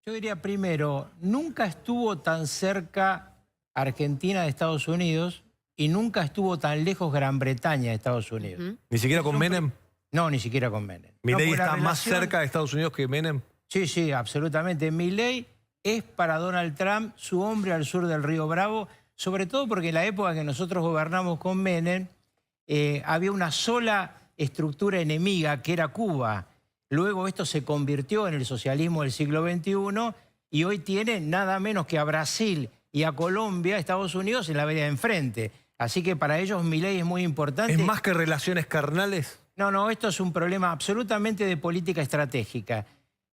Yo diría primero, nunca estuvo tan cerca Argentina de Estados Unidos y nunca estuvo tan lejos Gran Bretaña de Estados Unidos. ¿Ni siquiera con Menem? No, ni siquiera con Menem. No, ¿Milei porque la está más relación- cerca de Estados Unidos que Menem? Sí, sí, absolutamente. Milei es para Donald Trump su hombre al sur del Río Bravo, sobre todo porque en la época que nosotros gobernamos con Menem, había una sola estructura enemiga, que era Cuba. Luego esto se convirtió en el socialismo del siglo XXI y hoy tiene nada menos que a Brasil y a Colombia, Estados Unidos, en la vereda de enfrente. Así que para ellos Milei es muy importante. ¿Es más que relaciones carnales? No, esto es un problema absolutamente de política estratégica.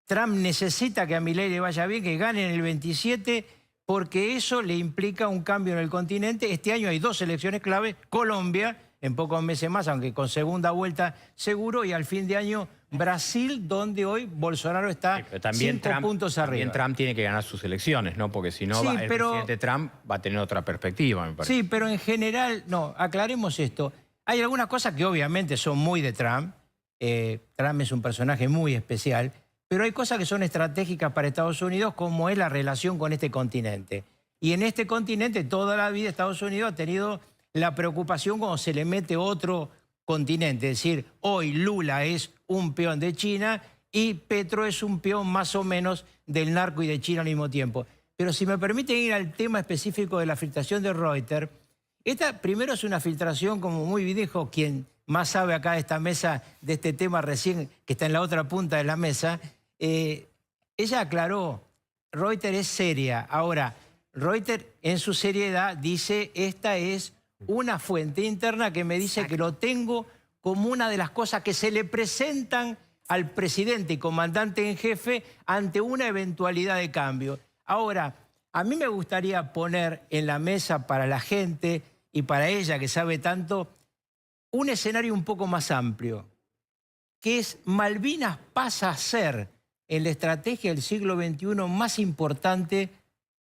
Trump necesita que a Milei le vaya bien, que gane en el 27, porque eso le implica un cambio en el continente. Este año hay dos elecciones clave, Colombia, en pocos meses más, aunque con segunda vuelta seguro, y al fin de año Brasil, donde hoy Bolsonaro está Pero también 5 puntos arriba. También Trump tiene que ganar sus elecciones, ¿no? Porque si no, Sí, el pero- presidente Trump va a tener otra perspectiva, me parece. Sí, pero en general, no, aclaremos esto. Hay algunas cosas que obviamente son muy de Trump. Trump es un personaje muy especial, pero hay cosas que son estratégicas para Estados Unidos, como es la relación con este continente. Y en este continente, toda la vida Estados Unidos ha tenido la preocupación cuando se le mete otro continente. Es decir, hoy Lula es un peón de China y Petro es un peón más o menos del narco y de China al mismo tiempo. Pero si me permiten ir al tema específico de la filtración de Reuters, esta primero es una filtración, como muy bien dijo quien más sabe acá de esta mesa, de este tema recién, que está en la otra punta de la mesa. Ella aclaró, Reuters es seria. Ahora, Reuters en su seriedad dice, esta es una fuente interna que me dice que lo tengo como una de las cosas que se le presentan al presidente y comandante en jefe ante una eventualidad de cambio. Ahora, a mí me gustaría poner en la mesa para la gente y para ella que sabe tanto, un escenario un poco más amplio, que es Malvinas pasa a ser en la estrategia del siglo XXI más importante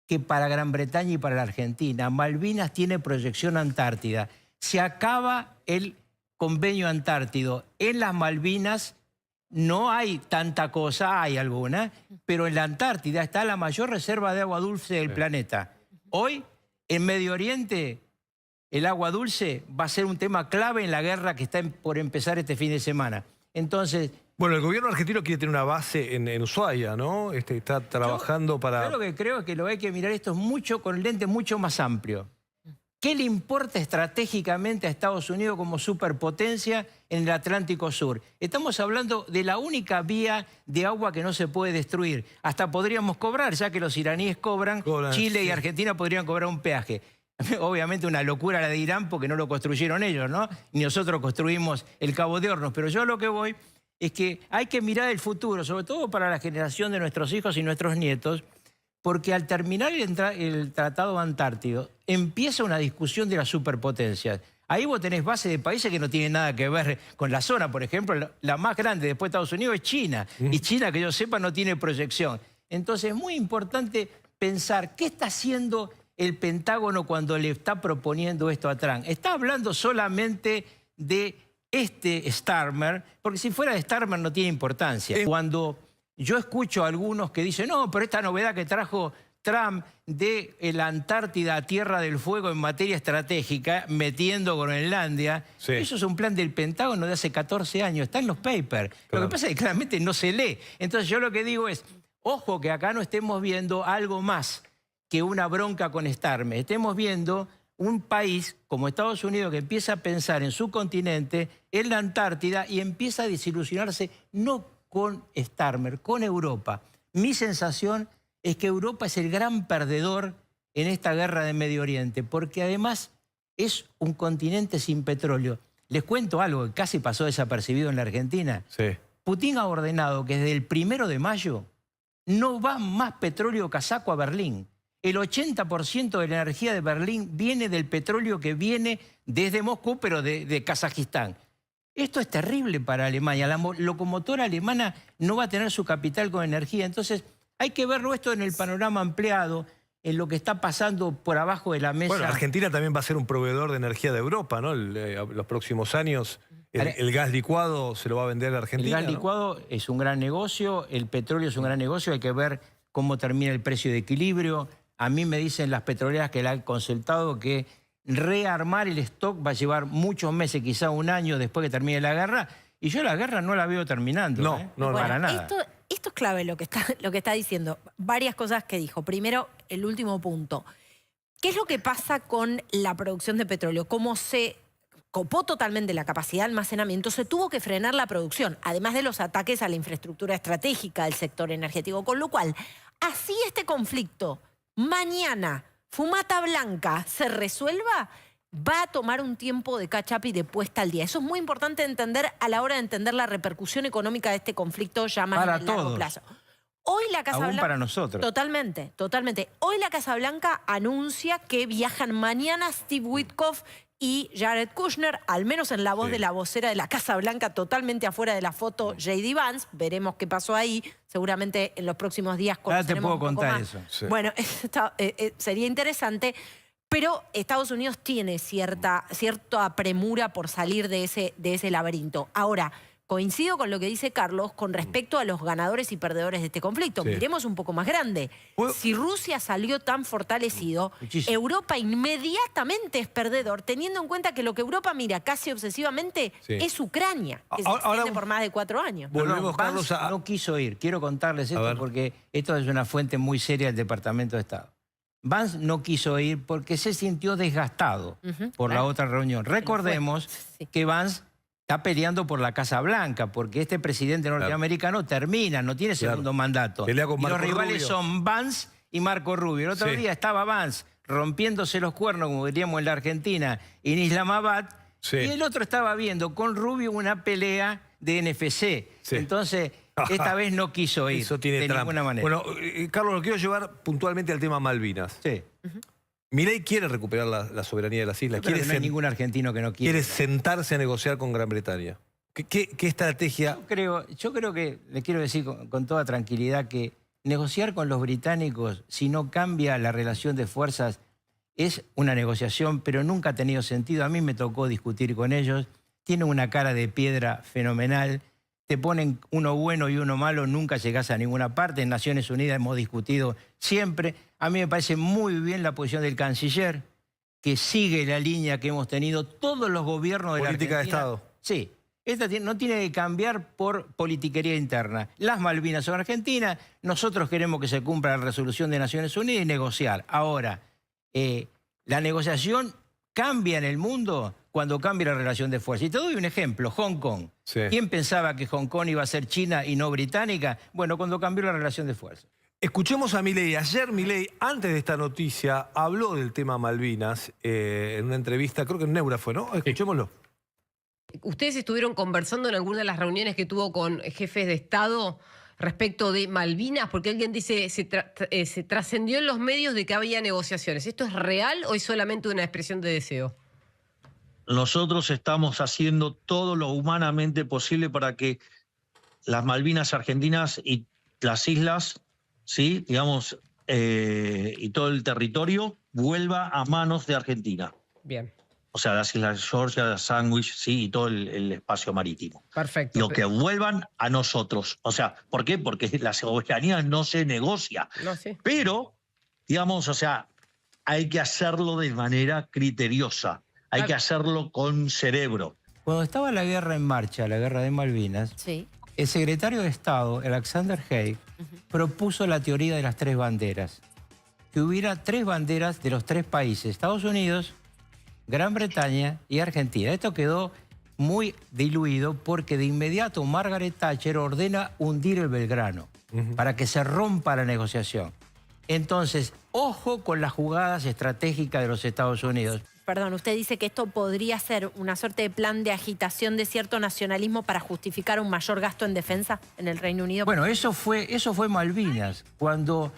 que para Gran Bretaña y para la Argentina. Malvinas tiene proyección Antártida. Se acaba el convenio antártido. En las Malvinas no hay tanta cosa, hay alguna, pero en la Antártida está la mayor reserva de agua dulce del planeta. Hoy, en Medio Oriente, el agua dulce va a ser un tema clave en la guerra que está por empezar este fin de semana. Entonces, Bueno, el gobierno argentino quiere tener una base en Ushuaia, ¿no? Está trabajando para... yo lo que creo es que lo hay que mirar esto mucho con el lente mucho más amplio. ¿Qué le importa estratégicamente a Estados Unidos como superpotencia en el Atlántico Sur? Estamos hablando de la única vía de agua que no se puede destruir. Hasta podríamos cobrar, ya que los iraníes cobran, Chile y Argentina podrían cobrar un peaje. Obviamente una locura la de Irán porque no lo construyeron ellos, ¿no? Ni nosotros construimos el Cabo de Hornos. Pero yo a lo que voy es que hay que mirar el futuro, sobre todo para la generación de nuestros hijos y nuestros nietos, porque al terminar el Tratado Antártido empieza una discusión de las superpotencias. Ahí vos tenés base de países que no tienen nada que ver con la zona. Por ejemplo, la más grande después de Estados Unidos es China. Y China, que yo sepa, no tiene proyección. Entonces es muy importante pensar qué está haciendo el Pentágono cuando le está proponiendo esto a Trump. Está hablando solamente de Starmer, porque si fuera de Starmer no tiene importancia. Cuando yo escucho a algunos que dicen, no, pero esta novedad que trajo Trump de la Antártida a Tierra del Fuego en materia estratégica, metiendo Groenlandia, Sí. eso es un plan del Pentágono de hace 14 años, está en los papers. Lo que pasa es que claramente no se lee. Entonces yo lo que digo es, ojo que acá no estemos viendo algo más que una bronca con Starmer. Estemos viendo un país como Estados Unidos que empieza a pensar en su continente, en la Antártida, y empieza a desilusionarse no con Starmer, con Europa. Mi sensación es que Europa es el gran perdedor en esta guerra de Medio Oriente, porque además es un continente sin petróleo. Les cuento algo que casi pasó desapercibido en la Argentina. Sí. Putin ha ordenado que desde el 1 de mayo no va más petróleo kazajo a Berlín. El 80% de la energía de Berlín viene del petróleo que viene desde Moscú, pero de Kazajistán. Esto es terrible para Alemania. La locomotora alemana no va a tener su capital con energía. Entonces hay que verlo esto en el panorama ampliado, en lo que está pasando por abajo de la mesa. Bueno, Argentina también va a ser un proveedor de energía de Europa, ¿no? Los próximos años el gas licuado se lo va a vender a Argentina. El gas licuado es un gran negocio, el petróleo es un gran negocio, hay que ver cómo termina el precio de equilibrio. A mí me dicen las petroleras que la han consultado que rearmar el stock va a llevar muchos meses, quizá un año después que termine la guerra. Y yo la guerra no la veo terminando. No, para nada. Esto es clave lo que está diciendo. Varias cosas que dijo. Primero, el último punto. ¿Qué es lo que pasa con la producción de petróleo? ¿Cómo se copó totalmente la capacidad de almacenamiento? Se tuvo que frenar la producción, además de los ataques a la infraestructura estratégica del sector energético. Con lo cual, así este conflicto mañana, fumata blanca, se resuelva, va a tomar un tiempo de catch-up y de puesta al día. Eso es muy importante entender a la hora de entender la repercusión económica de este conflicto ya más a largo plazo. Hoy la Casa Blanca, para nosotros. Totalmente, totalmente. Hoy la Casa Blanca anuncia que viajan mañana Steve Witkoff y Jared Kushner, al menos en la voz de la vocera de la Casa Blanca, totalmente afuera de la foto, J.D. Vance. Veremos qué pasó ahí. Seguramente en los próximos días conoceremos te puedo contar más. eso. Sí. Bueno, sería interesante. Pero Estados Unidos tiene cierta premura por salir de ese laberinto. Ahora, coincido con lo que dice Carlos con respecto a los ganadores y perdedores de este conflicto. Miremos un poco más grande. Si Rusia salió tan fortalecido, Europa inmediatamente es perdedor, teniendo en cuenta que lo que Europa mira casi obsesivamente es Ucrania, que se extiende por más de 4 años. Volvemos, Carlos, Vance no quiso ir. Quiero contarles esto porque esto es una fuente muy seria del Departamento de Estado. Vance no quiso ir porque se sintió desgastado por la otra reunión. Recordemos que Vance está peleando por la Casa Blanca, porque este presidente norteamericano termina, no tiene segundo mandato. Pelea con Marco los rivales Rubio. son Vance y Marco Rubio. El otro día estaba Vance rompiéndose los cuernos, como diríamos en la Argentina, en Islamabad, y el otro estaba viendo con Rubio una pelea de NFC. Entonces, esta vez no quiso ir de ninguna manera. Bueno, Carlos, lo quiero llevar puntualmente al tema Malvinas. Sí. Milei quiere recuperar la soberanía de las islas. No hay ningún argentino que no quiera. Quiere sentarse a negociar con Gran Bretaña. ¿Qué estrategia? Yo creo que, le quiero decir con toda tranquilidad, que negociar con los británicos, si no cambia la relación de fuerzas, es una negociación, pero nunca ha tenido sentido. A mí me tocó discutir con ellos. Tienen una cara de piedra fenomenal. Te ponen uno bueno y uno malo, nunca llegás a ninguna parte. En Naciones Unidas hemos discutido siempre. A mí me parece muy bien la posición del canciller, que sigue la línea que hemos tenido todos los gobiernos de la Argentina. Política de Estado. Sí. Esta no tiene que cambiar por politiquería interna. Las Malvinas son argentinas, nosotros queremos que se cumpla la resolución de Naciones Unidas y negociar. Ahora, la negociación cambia en el mundo cuando cambia la relación de fuerza. Y te doy un ejemplo, Hong Kong. ¿Quién pensaba que Hong Kong iba a ser China y no británica? Bueno, cuando cambió la relación de fuerza. Escuchemos a Milei. Ayer Milei, antes de esta noticia, habló del tema Malvinas en una entrevista, creo que en Neura fue, ¿no? Escuchémoslo. ¿Ustedes estuvieron conversando en alguna de las reuniones que tuvo con jefes de Estado respecto de Malvinas? Porque alguien dice, se trascendió en los medios de que había negociaciones. ¿Esto es real o es solamente una expresión de deseo? Nosotros estamos haciendo todo lo humanamente posible para que las Malvinas argentinas y las islas, ¿sí? Digamos, y todo el territorio vuelva a manos de Argentina. Bien. O sea, las Islas Georgia, las Sandwich, sí, y todo el espacio marítimo. Perfecto. Lo que vuelvan a nosotros. O sea, ¿por qué? Porque la soberanía no se negocia. No, sí. Pero, digamos, o sea, hay que hacerlo de manera criteriosa. Hay que hacerlo con cerebro. Cuando estaba la guerra en marcha, la guerra de Malvinas, el secretario de Estado, Alexander Haig, propuso la teoría de las 3 banderas. Que hubiera 3 banderas de los 3 países, Estados Unidos, Gran Bretaña y Argentina. Esto quedó muy diluido porque de inmediato Margaret Thatcher ordena hundir el Belgrano para que se rompa la negociación. Entonces, ojo con las jugadas estratégicas de los Estados Unidos. Perdón, usted dice que esto podría ser una suerte de plan de agitación de cierto nacionalismo para justificar un mayor gasto en defensa en el Reino Unido. Bueno, eso fue Malvinas. Cuando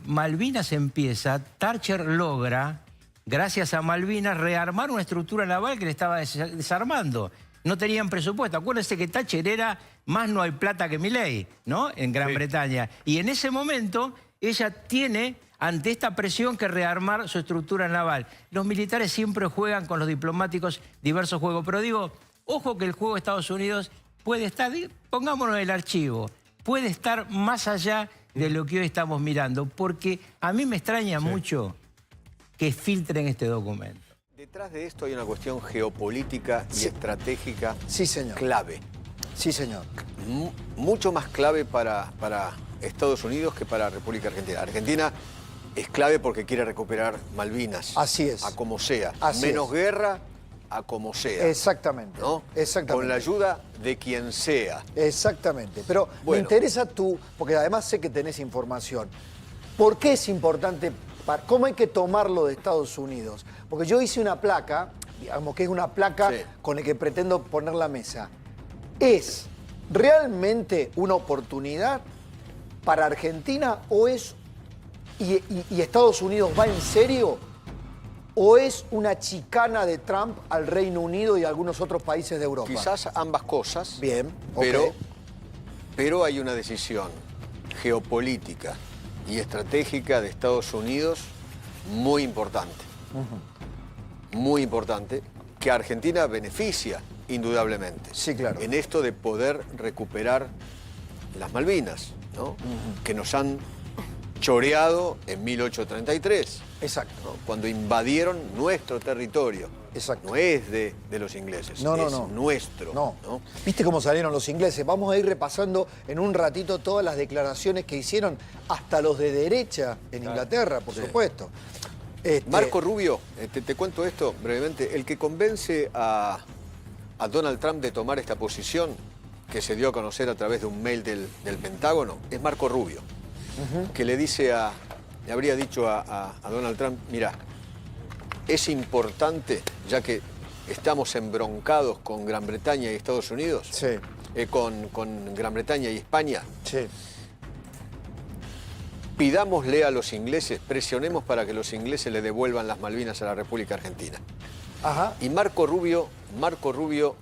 Malvinas empieza, Thatcher logra, gracias a Malvinas, rearmar una estructura naval que le estaba desarmando. No tenían presupuesto. Acuérdense que Thatcher era más no hay plata que Milei, ¿no? En Gran Bretaña. Y en ese momento ella tiene, ante esta presión, que rearmar su estructura naval. Los militares siempre juegan con los diplomáticos diversos juegos. Pero digo, ojo que el juego de Estados Unidos puede estar, pongámonos en el archivo, puede estar más allá de lo que hoy estamos mirando, porque a mí me extraña mucho que filtren este documento. Detrás de esto hay una cuestión geopolítica y estratégica clave. Sí, señor. Mucho más clave para Estados Unidos que para República Argentina. Argentina es clave porque quiere recuperar Malvinas. Así es. A como sea. Así Menos es. guerra, a como sea. Exactamente. ¿No? Exactamente. Con la ayuda de quien sea. Exactamente. Pero me Bueno. interesa tú, porque además sé que tenés información. ¿Por qué es importante? ¿Cómo hay que tomarlo de Estados Unidos? Porque yo hice una placa, digamos que es una placa con la que pretendo poner la mesa. ¿Es realmente una oportunidad para Argentina o es, y Estados Unidos va en serio, o es una chicana de Trump al Reino Unido y a algunos otros países de Europa? Quizás ambas cosas. Bien, pero hay una decisión geopolítica y estratégica de Estados Unidos muy importante. Muy importante, que a Argentina beneficia indudablemente. Sí, claro. En esto de poder recuperar las Malvinas, ¿no? Que nos han choreado en 1833. Exacto. ¿no? Cuando invadieron nuestro territorio. Exacto. No es de los ingleses, No, es no. nuestro. No. ¿no? ¿Viste cómo salieron los ingleses? Vamos a ir repasando en un ratito todas las declaraciones que hicieron, hasta los de derecha en Inglaterra, por supuesto. Marco Rubio, te cuento esto brevemente, el que convence a Donald Trump de tomar esta posición, que se dio a conocer a través de un mail del Pentágono, es Marco Rubio, que le habría dicho a Donald Trump, mira, es importante, ya que estamos embroncados con Gran Bretaña y Estados Unidos, con Gran Bretaña y España, pidámosle a los ingleses, presionemos para que los ingleses le devuelvan las Malvinas a la República Argentina. Y Marco Rubio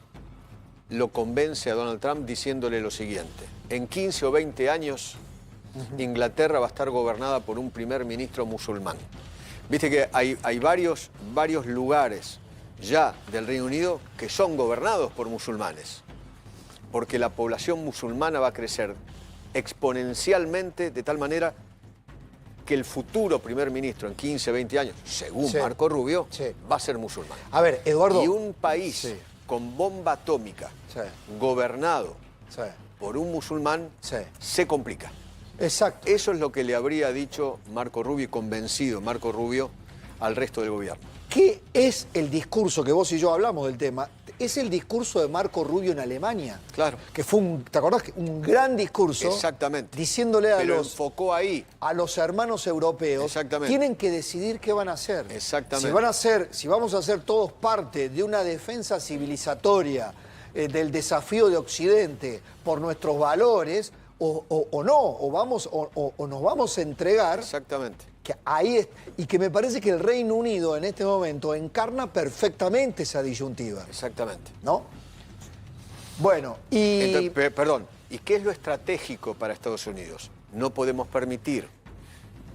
lo convence a Donald Trump diciéndole lo siguiente: en 15 o 20 años Inglaterra va a estar gobernada por un primer ministro musulmán. Viste que hay varios lugares ya del Reino Unido que son gobernados por musulmanes, porque la población musulmana va a crecer exponencialmente de tal manera que el futuro primer ministro en 15, 20 años, según Marco Rubio, va a ser musulmán. A ver, Eduardo. Y un país con bomba atómica, gobernado por un musulmán, se complica. Exacto. Eso es lo que le habría dicho Marco Rubio, y convencido Marco Rubio al resto del gobierno. ¿Qué es el discurso que vos y yo hablamos del tema? Es el discurso de Marco Rubio en Alemania. Claro. Que fue ¿te acordás? Un gran discurso. Exactamente. Diciéndole enfocó ahí. A los hermanos europeos. Tienen que decidir qué van a hacer. Exactamente. Si vamos a ser todos parte de una defensa civilizatoria del desafío de Occidente por nuestros valores, o no, o nos vamos a entregar. Exactamente. Que ahí es, y que me parece que el Reino Unido en este momento encarna perfectamente esa disyuntiva. Exactamente. ¿No? Bueno, y... Perdón, ¿y qué es lo estratégico para Estados Unidos? No podemos permitir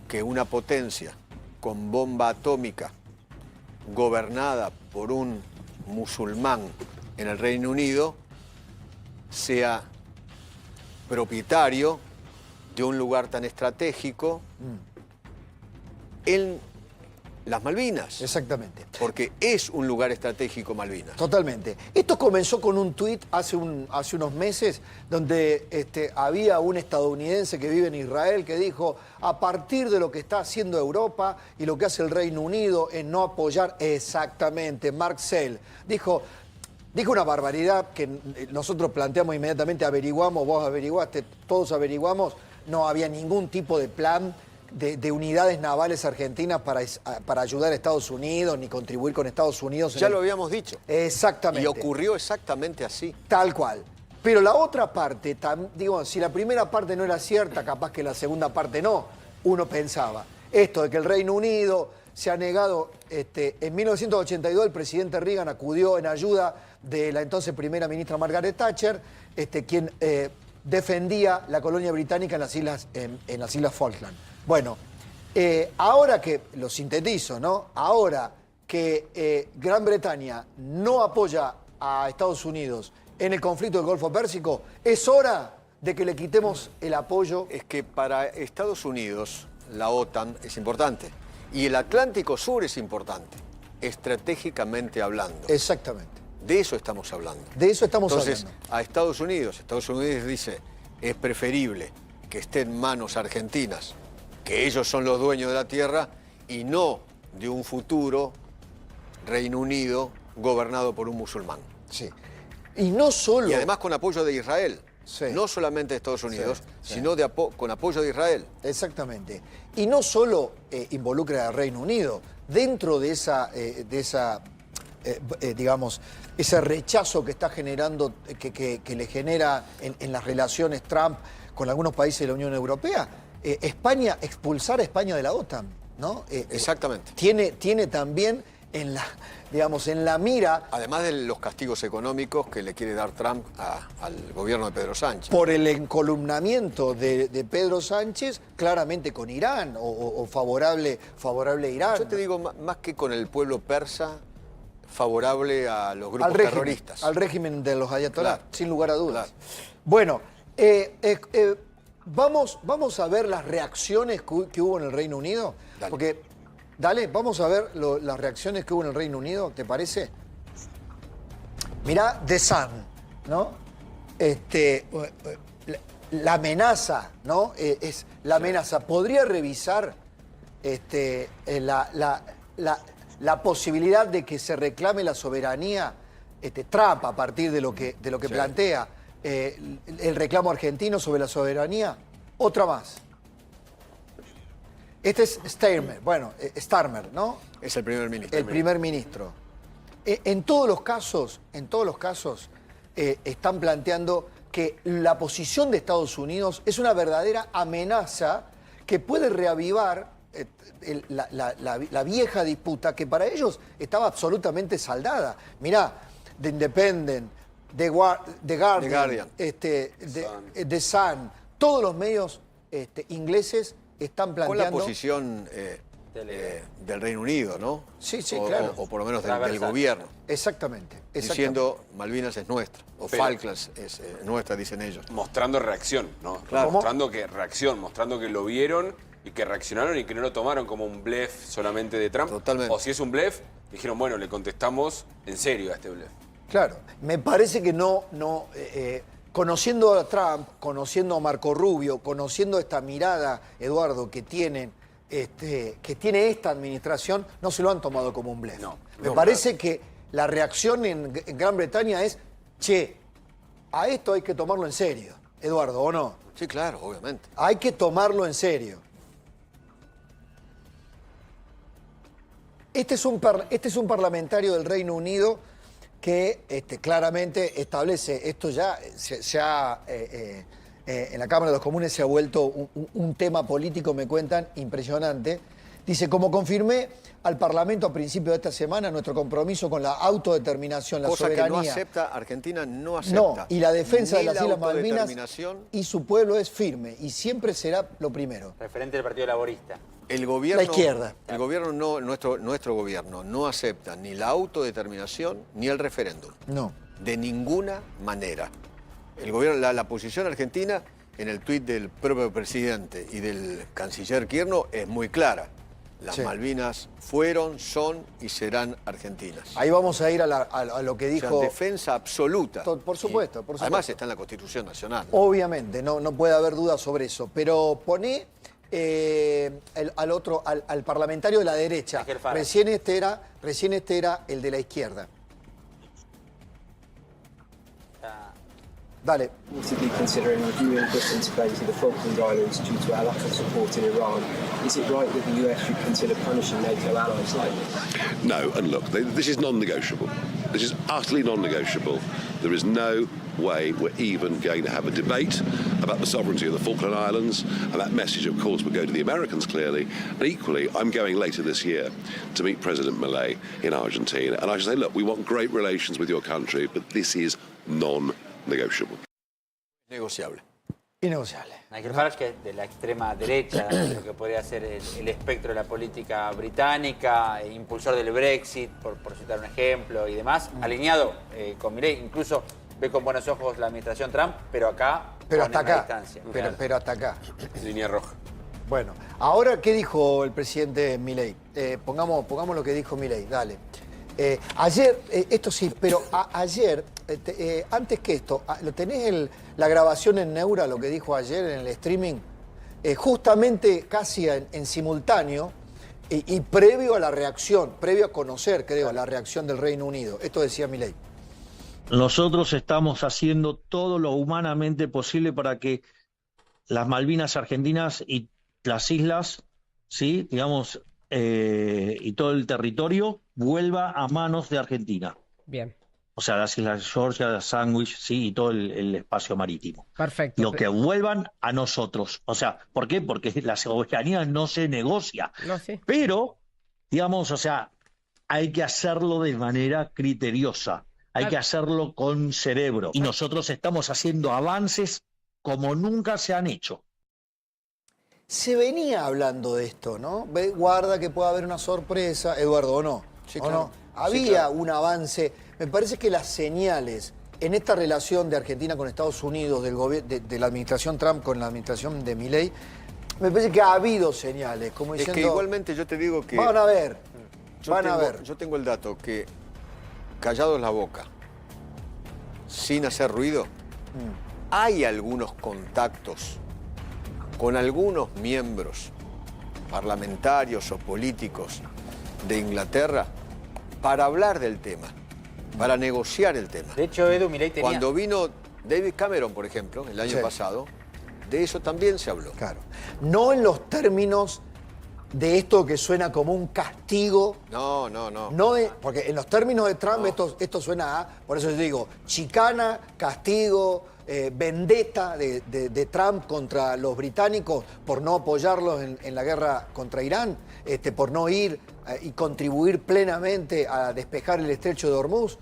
que una potencia con bomba atómica gobernada por un musulmán en el Reino Unido sea propietario de un lugar tan estratégico en las Malvinas. Exactamente. Porque es un lugar estratégico Malvinas. Totalmente. Esto comenzó con un tuit hace unos meses donde había un estadounidense que vive en Israel que dijo: a partir de lo que está haciendo Europa y lo que hace el Reino Unido en no apoyar, exactamente, Mark Sale, dijo una barbaridad que nosotros planteamos inmediatamente, averiguamos, vos averiguaste, todos averiguamos, no había ningún tipo de plan de unidades navales argentinas para ayudar a Estados Unidos, ni contribuir con Estados Unidos. Ya lo habíamos dicho. Exactamente. Y ocurrió exactamente así. Tal cual. Pero la otra parte, digo, si la primera parte no era cierta, capaz que la segunda parte no, uno pensaba. Esto de que el Reino Unido se ha negado, en 1982 el presidente Reagan acudió en ayuda de la entonces primera ministra Margaret Thatcher, quien defendía la colonia británica en las Islas Falkland. Bueno, ahora que, lo sintetizo, ¿no? Ahora que Gran Bretaña no apoya a Estados Unidos en el conflicto del Golfo Pérsico, es hora de que le quitemos el apoyo. Es que para Estados Unidos la OTAN es importante y el Atlántico Sur es importante, estratégicamente hablando. Exactamente. De eso estamos hablando. De eso estamos Entonces, hablando. a Estados Unidos dice, es preferible que esté en manos argentinas, que ellos son los dueños de la tierra, y no de un futuro Reino Unido gobernado por un musulmán. Sí. Y no solo... Y además con apoyo de Israel. Sí. No solamente de Estados Unidos, sí. sino con apoyo de Israel. Exactamente. Y no solo involucra al Reino Unido. Dentro de esa digamos, ese rechazo que está generando, que le genera en las relaciones Trump con algunos países de la Unión Europea, expulsar a España de la OTAN, ¿no? Exactamente. Tiene también en la mira... Además de los castigos económicos que le quiere dar Trump al gobierno de Pedro Sánchez. Por el encolumnamiento de Pedro Sánchez, claramente con Irán, o favorable a Irán. Yo te digo, más que con el pueblo persa, favorable a los grupos terroristas. Al régimen de los ayatolás, Claro. sin lugar a dudas. Claro. Bueno, vamos a ver las reacciones que hubo en el Reino Unido. Dale. Porque, vamos a ver las reacciones que hubo en el Reino Unido, ¿te parece? Mirá The Sun, ¿no? La amenaza, ¿no? Es la amenaza. ¿Podría revisar la posibilidad de que se reclame la soberanía, Trump, a partir de lo que Sí. plantea el reclamo argentino sobre la soberanía? Otra más. Este es Starmer, ¿no? Es el primer ministro. El primer ministro. En todos los casos, están planteando que la posición de Estados Unidos es una verdadera amenaza que puede reavivar la vieja disputa que para ellos estaba absolutamente saldada. Mirá, The Independent, The Guardian, The Sun, todos los medios ingleses están Con la planteando... posición del Reino Unido, ¿no? Sí, claro. O por lo menos del gobierno. Exactamente. Diciendo, Malvinas es nuestra, o Pero- Falklands es nuestra, dicen ellos. Mostrando reacción, ¿no? Claro. Mostrando que lo vieron y que reaccionaron y que no lo tomaron como un blef solamente de Trump. Totalmente. O si es un blef, dijeron, bueno, le contestamos en serio a este blef. Claro, me parece que conociendo a Trump, conociendo a Marco Rubio, conociendo esta mirada, Eduardo, que tiene esta administración, no se lo han tomado como un blef. Me parece que la reacción en Gran Bretaña es, a esto hay que tomarlo en serio, Eduardo, ¿o no? Sí, claro, obviamente. Hay que tomarlo en serio. Este es un parlamentario del Reino Unido que claramente establece, esto ya en la Cámara de los Comunes se ha vuelto un tema político, me cuentan, impresionante. Dice, como confirmé al Parlamento a principios de esta semana, nuestro compromiso con la autodeterminación, la Cosa soberanía... que no acepta, Argentina no acepta. No, y la defensa ni de las la Islas Malvinas autodeterminación. y su pueblo es firme y siempre será lo primero. Referente del Partido Laborista. El gobierno, La izquierda. El gobierno, nuestro gobierno, no acepta ni la autodeterminación ni el referéndum. No. De ninguna manera. El gobierno, la posición argentina, en el tuit del propio presidente y del canciller Kirchner, es muy clara. Las Sí. Malvinas fueron, son y serán argentinas. Ahí vamos a ir a lo que O sea, dijo... defensa absoluta. Por supuesto, por supuesto. Además está en la Constitución Nacional. Obviamente, no puede haber duda sobre eso. Pero poné al parlamentario de la derecha. Ángel Fara. Recién este era el de la izquierda. Dale. To be considering reviewing Britain's claim to the Falkland Islands due to our lack of support in Iran. Is it right that the US should consider punishing NATO allies like this? No, and look, this is non-negotiable. This is utterly non-negotiable. There is no way we're even going to have a debate about the sovereignty of the Falkland Islands, and that message, of course, will go to the Americans clearly. And equally, I'm going later this year to meet President Milei in Argentina, and I should say, look, we want great relations with your country, but this is non-negotiable. Negociable. Innegociable. Nigel Farage, que es de la extrema derecha, de lo que podría ser el espectro de la política británica, impulsor del Brexit, por citar un ejemplo, y demás, alineado con Milei, incluso ve con buenos ojos la administración Trump, pero acá Pero ponen hasta la acá. distancia. Pero hasta acá. Línea roja. Bueno, ahora, ¿qué dijo el presidente Milei? Pongamos lo que dijo Milei, dale. Ayer, esto sí, pero ayer, antes que esto, ¿lo tenés la grabación en Neura, lo que dijo ayer en el streaming? Justamente casi en simultáneo y previo a la reacción, previo a conocer, creo, la reacción del Reino Unido. Esto decía Milei. Nosotros estamos haciendo todo lo humanamente posible para que las Malvinas argentinas y las islas, sí, digamos, y todo el territorio vuelva a manos de Argentina. Bien, O sea, las islas Georgia, Sandwich, sí, y todo el espacio marítimo. perfecto. Lo que vuelvan a nosotros. O sea, ¿por qué? Porque la soberanía no se negocia. No, sí. Pero, digamos, o sea, hay que hacerlo de manera criteriosa. Hay que hacerlo con cerebro. Y nosotros estamos haciendo avances como nunca se han hecho. Se venía hablando de esto, ¿no? Guarda que pueda haber una sorpresa, Eduardo, ¿o no? Sí, ¿O claro. no? Había un avance. Me parece que las señales en esta relación de Argentina con Estados Unidos, de la administración Trump con la administración de Milei, me parece que ha habido señales, como Es diciendo... que igualmente yo te digo que... Van a ver, yo yo tengo el dato que callados la boca, sin hacer ruido, hay algunos contactos con algunos miembros parlamentarios o políticos de Inglaterra para hablar del tema, para negociar el tema. De hecho, Edu, Milei tenía... Cuando vino David Cameron, por ejemplo, el año pasado, de eso también se habló. Claro. No en los términos de esto que suena como un castigo. No. Porque en los términos de Trump esto suena a, por eso yo digo, chicana, castigo, vendetta de Trump contra los británicos por no apoyarlos en la guerra contra Irán, por no ir y contribuir plenamente a despejar el estrecho de Hormuz.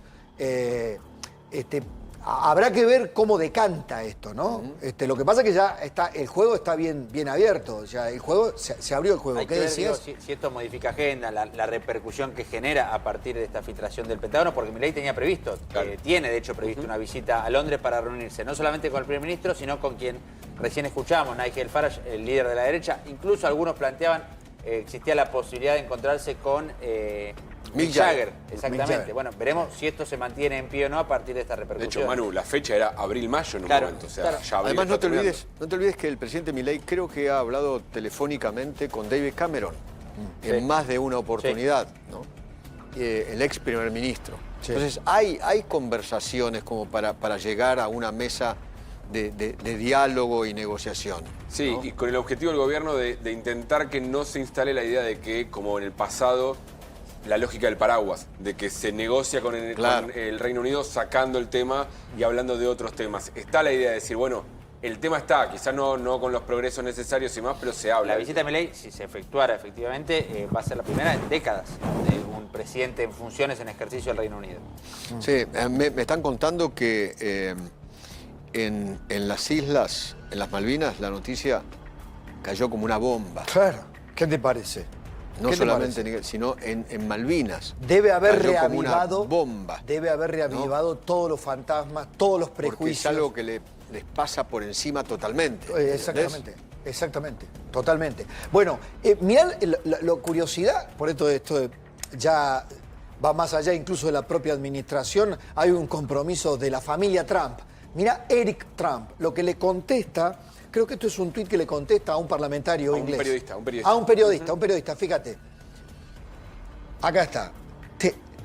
Habrá que ver cómo decanta esto, ¿no? Lo que pasa es que ya el juego está bien abierto. O sea, el juego se abrió el juego. Hay ¿Qué que ver, decías? digo, si esto modifica agenda, la repercusión que genera a partir de esta filtración del Pentágono, porque Milei tenía previsto, tiene de hecho previsto una visita a Londres para reunirse, no solamente con el primer ministro, sino con quien recién escuchamos, Nigel Farage, el líder de la derecha. Incluso algunos planteaban, existía la posibilidad de encontrarse con Mick Jagger. Exactamente. Mick Jagger. Bueno, veremos si esto se mantiene en pie o no a partir de esta De repercusión. hecho, Manu, la fecha era abril-mayo en un momento. O sea, ya abril Además, está terminando. no te olvides que el presidente Milei creo que ha hablado telefónicamente con David Cameron en más de una oportunidad, ¿no? El ex primer ministro. Entonces, hay conversaciones como para llegar a una mesa de diálogo y negociación. Sí, ¿no? y con el objetivo del gobierno de intentar que no se instale la idea de que, como en el pasado, la lógica del paraguas, de que se negocia con el Reino Unido sacando el tema y hablando de otros temas. Está la idea de decir, bueno, el tema está, quizás no con los progresos necesarios y más, pero se habla. La visita de Milei, si se efectuara efectivamente, va a ser la primera en décadas de un presidente en funciones en ejercicio del Reino Unido. Sí, me están contando que en las islas, en las Malvinas, la noticia cayó como una bomba. Claro. ¿Qué te parece? No ¿Qué te solamente parece? sino en Malvinas. Debe haber Cayó como reavivado. una bomba. Debe haber reavivado todos los fantasmas, todos los Porque prejuicios. es algo que les pasa por encima totalmente. Exactamente, totalmente. Bueno, mirá la curiosidad, por esto ya va más allá incluso de la propia administración, hay un compromiso de la familia Trump. Mirá Eric Trump, lo que le contesta, creo que esto es un tuit que le contesta a un parlamentario inglés. Un periodista. A un periodista, fíjate. Acá está.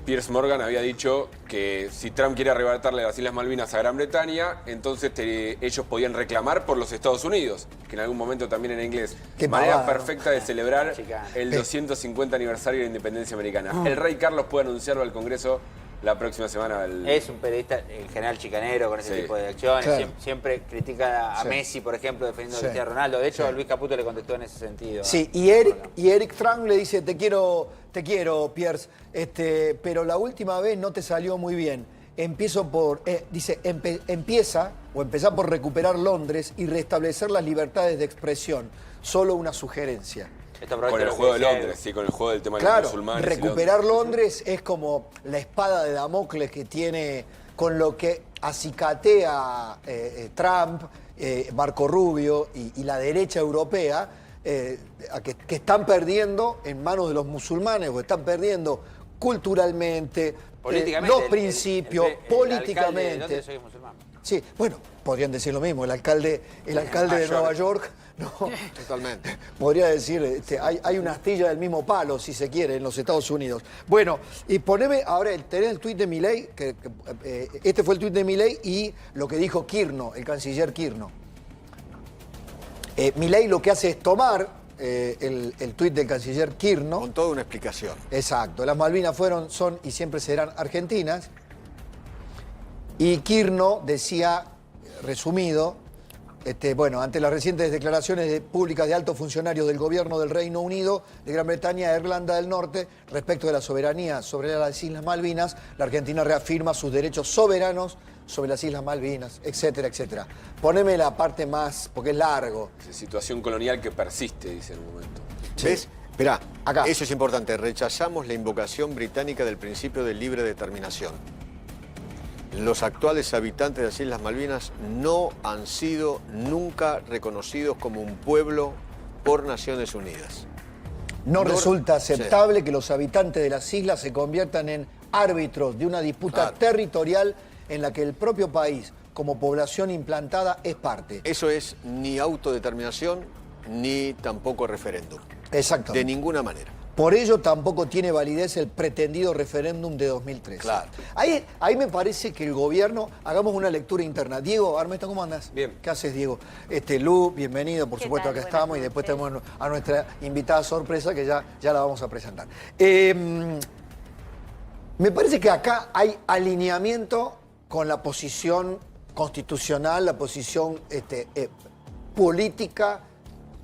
Piers Morgan había dicho que si Trump quiere arrebatarle las Islas Malvinas a Gran Bretaña, entonces ellos podían reclamar por los Estados Unidos, que en algún momento también era inglés. Qué manera pavada, perfecta de celebrar el 250 aniversario de la independencia americana. El rey Carlos puede anunciarlo al Congreso la próxima semana. Es un periodista, en general, chicanero con ese tipo de acciones. Claro. Siempre critica a Messi, por ejemplo, defendiendo a Cristiano Ronaldo. De hecho, Luis Caputo le contestó en ese sentido. Sí, y Eric Trump le dice, te quiero, Piers, pero la última vez no te salió muy bien. Empezá por recuperar Londres y restablecer las libertades de expresión. Solo una sugerencia. Con el juego de Londres, sí, con el juego del tema de los musulmanes. Recuperar Londres es como la espada de Damocles que tiene con lo que acicatea Trump, Marco Rubio y la derecha europea, que están perdiendo en manos de los musulmanes, o están perdiendo culturalmente, los principios, políticamente. ¿De dónde soy musulmán? Sí, bueno, podrían decir lo mismo. El alcalde de Nueva York, no, Totalmente. podría decir, hay una astilla del mismo palo, si se quiere, en los Estados Unidos. Bueno, y poneme, ahora, tenés el tuit de Milei, este fue el tuit de Milei y lo que dijo Kirchner, el canciller Kirchner. Milei lo que hace es tomar el tuit del canciller Kirchner. Con toda una explicación. Exacto, las Malvinas son y siempre serán argentinas. Y Kirchner decía, resumido, bueno, ante las recientes declaraciones públicas de altos funcionarios del gobierno del Reino Unido, de Gran Bretaña e Irlanda del Norte, respecto de la soberanía sobre las Islas Malvinas, la Argentina reafirma sus derechos soberanos sobre las Islas Malvinas, etcétera, etcétera. Poneme la parte más, porque es largo. Situación colonial que persiste, dice en un momento. Sí. ¿Ves? Esperá, Acá. eso es importante. Rechazamos la invocación británica del principio de libre determinación. Los actuales habitantes de las Islas Malvinas no han sido nunca reconocidos como un pueblo por Naciones Unidas. No resulta aceptable que los habitantes de las islas se conviertan en árbitros de una disputa territorial en la que el propio país, como población implantada, es parte. Eso es ni autodeterminación ni tampoco referéndum. Exacto. De ninguna manera. Por ello tampoco tiene validez el pretendido referéndum de 2013. Claro. Ahí me parece que el gobierno, hagamos una lectura interna. Diego, Armesto, ¿cómo andás? Bien. ¿Qué haces, Diego? Lu, bienvenido, por supuesto, acá estamos. Y después tenemos a nuestra invitada sorpresa que ya la vamos a presentar. Me parece que acá hay alineamiento con la posición constitucional, la posición política,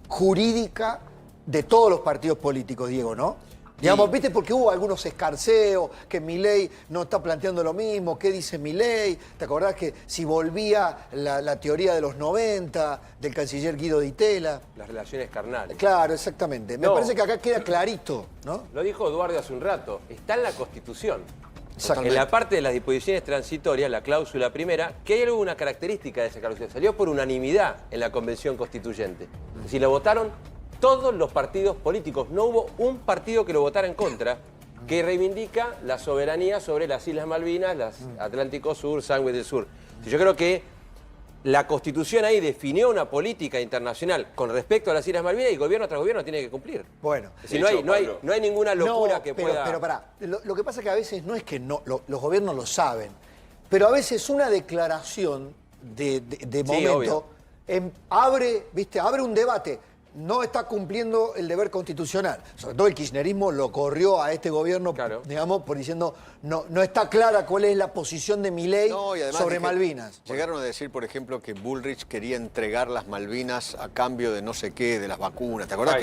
jurídica de todos los partidos políticos, Diego, ¿no? Digamos, ¿viste? Porque hubo algunos escarceos, que Milei no está planteando lo mismo, ¿qué dice Milei? ¿Te acordás que si volvía la teoría de los 90 del canciller Guido Di Tella? Las relaciones carnales. Claro, exactamente. Me parece que acá queda clarito, ¿no? Lo dijo Eduardo hace un rato, está en la Constitución. Exactamente. En la parte de las disposiciones transitorias, la cláusula primera, que hay alguna característica de esa cláusula. Salió por unanimidad en la Convención Constituyente. Es decir, lo votaron todos los partidos políticos. No hubo un partido que lo votara en contra, que reivindica la soberanía sobre las Islas Malvinas, las Atlántico Sur, Sandwich del Sur. Yo creo que la Constitución ahí definió una política internacional con respecto a las Islas Malvinas y gobierno tras gobierno tiene que cumplir. Bueno. Es decir, no hay ninguna locura que pueda... Pero pará, lo que pasa es que a veces no es que los gobiernos lo saben, pero a veces una declaración de momento abre un debate. No está cumpliendo el deber constitucional. Sobre todo el kirchnerismo lo corrió a este gobierno, digamos, por diciendo no está clara cuál es la posición de Milei sobre Malvinas. Llegaron a decir, por ejemplo, que Bullrich quería entregar las Malvinas a cambio de no sé qué, de las vacunas. ¿Te acordás?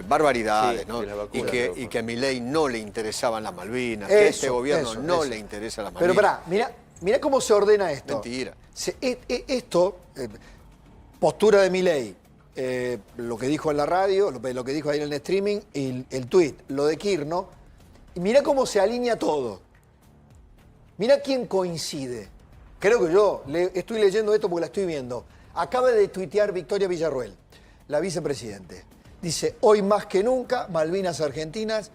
Barbaridades, sí, ¿no? De las vacunas, y que a Milei no le interesaban las Malvinas, que a este gobierno no le interesa las Malvinas. Pero pará, mirá cómo se ordena esto. Mentira. Postura de Milei. Lo que dijo en la radio, lo que dijo ahí en el streaming, y el tuit, lo de Kirchner. Y mirá cómo se alinea todo. Mirá quién coincide. Creo que yo estoy leyendo esto porque la estoy viendo. Acaba de tuitear Victoria Villarruel, la vicepresidente. Dice, hoy más que nunca, Malvinas Argentinas,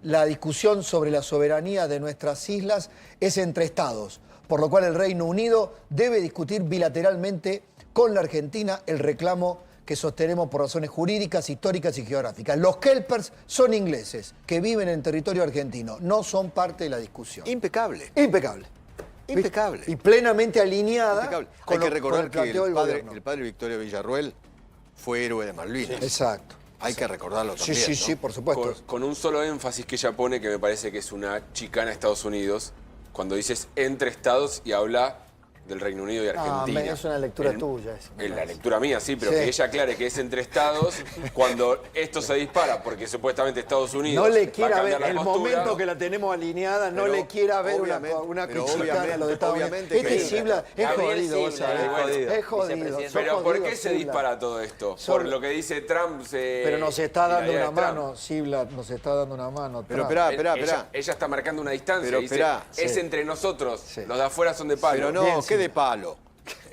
la discusión sobre la soberanía de nuestras islas es entre estados, por lo cual el Reino Unido debe discutir bilateralmente con la Argentina el reclamo que sostenemos por razones jurídicas, históricas y geográficas. Los kelpers son ingleses que viven en territorio argentino, no son parte de la discusión. Impecable. Impecable. Impecable. Y plenamente alineada Impecable. con Hay que recordar que gobierno. el padre Victoria Villarruel fue héroe de Malvinas. Exacto. Hay que recordarlo también. Sí, por supuesto. Con un solo énfasis que ella pone, que me parece que es una chicana a Estados Unidos, cuando dices entre estados y habla del Reino Unido y Argentina. Es una lectura tuya. La lectura mía, sí, pero Sí. que ella aclare que es entre estados cuando esto se dispara, porque supuestamente Estados Unidos No le va a quiera cambiar ver, la el postura. momento que la tenemos alineada, no le quiera ver una chicana a los de Estados Unidos. obviamente Sibla es jodido, vos sabés. Es jodido. Pero ¿por qué se dispara todo esto? Por lo que dice Trump. Pero nos está dando una mano, Sibla, nos está dando una mano. Pero esperá. Ella está marcando una distancia. Pero dice, esperá. es entre nosotros, los de afuera son de palo. Pero no, ¿qué deje de palo.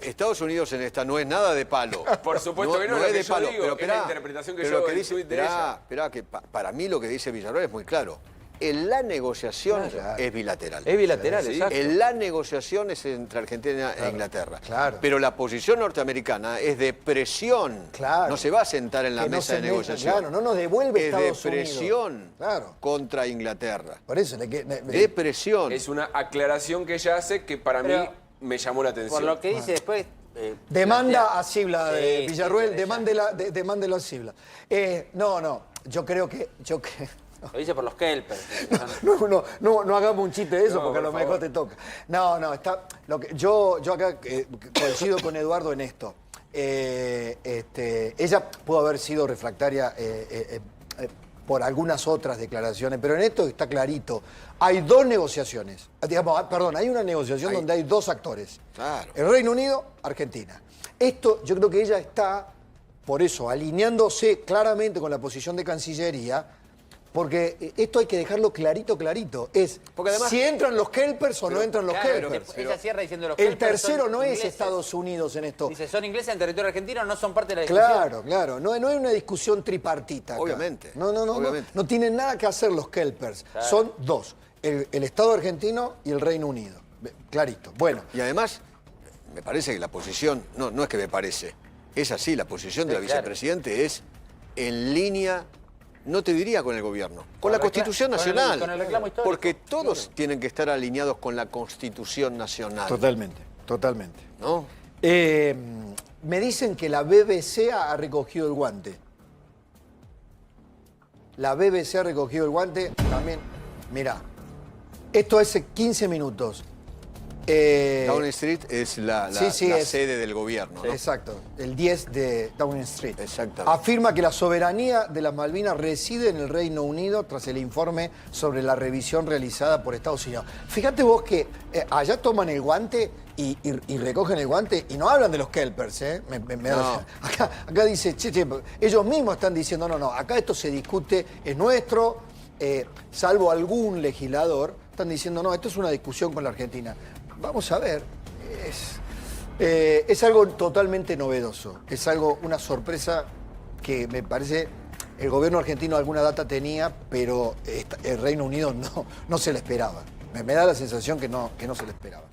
Estados Unidos en esta no es nada de palo. Por supuesto que no, no lo es que de yo palo. digo, Pero es esperá, la interpretación que pero yo lo hago que del dice, tuit de ella. esperá, que para mí lo que dice Villarroel es muy claro. En la negociación es bilateral. Es bilateral, exacto. En la negociación es entre Argentina e Inglaterra. Claro. Pero la posición norteamericana es de presión. Claro. No se va a sentar en la Que no mesa se de meta, negociación. claro, no nos devuelve es de Estados Unidos. presión Claro. contra Inglaterra. Por eso, De presión. Es una aclaración que ella hace que para mí me llamó la atención. Por lo que dice después... demanda a Cibla de Sí, Villarroel, sí, demándelo a Cibla. No, yo creo que... Lo dice por los kelpers. No hagamos un chiste de eso, No, porque a por lo mejor favor. te toca. No, está. Yo acá coincido con Eduardo en esto. Ella pudo haber sido refractaria por algunas otras declaraciones, pero en esto está clarito. Hay dos negociaciones. Hay una negociación donde hay dos actores. Claro. El Reino Unido, Argentina. Esto, yo creo que ella está, por eso, alineándose claramente con la posición de Cancillería, porque esto hay que dejarlo clarito. Porque además, si entran los kelpers o no entran los kelpers. Ella cierra diciendo los El kelpers tercero son no es ingleses. Estados Unidos en esto. Dice, son ingleses en territorio argentino, no son parte de la discusión. Claro. No es una discusión tripartita acá. Obviamente. No tienen nada que hacer los kelpers. Claro. Son dos. El Estado argentino y el Reino Unido. Clarito. Bueno. Y además, me parece que la posición, no es que me parece, es así, la posición de la vicepresidente es en línea, no te diría con el gobierno, con la Constitución Nacional. Con el reclamo histórico. Porque todos tienen que estar alineados con la Constitución Nacional. Totalmente. ¿No? Me dicen que la BBC ha recogido el guante. La BBC ha recogido el guante también. Mirá, esto hace 15 minutos. Downing Street es la es sede del gobierno, ¿no? Exacto, el 10 de Downing Street. Exactamente. Afirma que la soberanía de las Malvinas reside en el Reino Unido tras el informe sobre la revisión realizada por Estados Unidos. Fíjate vos que allá toman el guante y recogen el guante y no hablan de los kelpers, ¿eh? Acá dice, che, ellos mismos están diciendo, no, acá esto se discute, es nuestro, salvo algún legislador, están diciendo, no, esto es una discusión con la Argentina. Vamos a ver, es algo totalmente novedoso, es una sorpresa que me parece el gobierno argentino alguna data tenía, pero el Reino Unido no se le esperaba. Me da la sensación que no se le esperaba.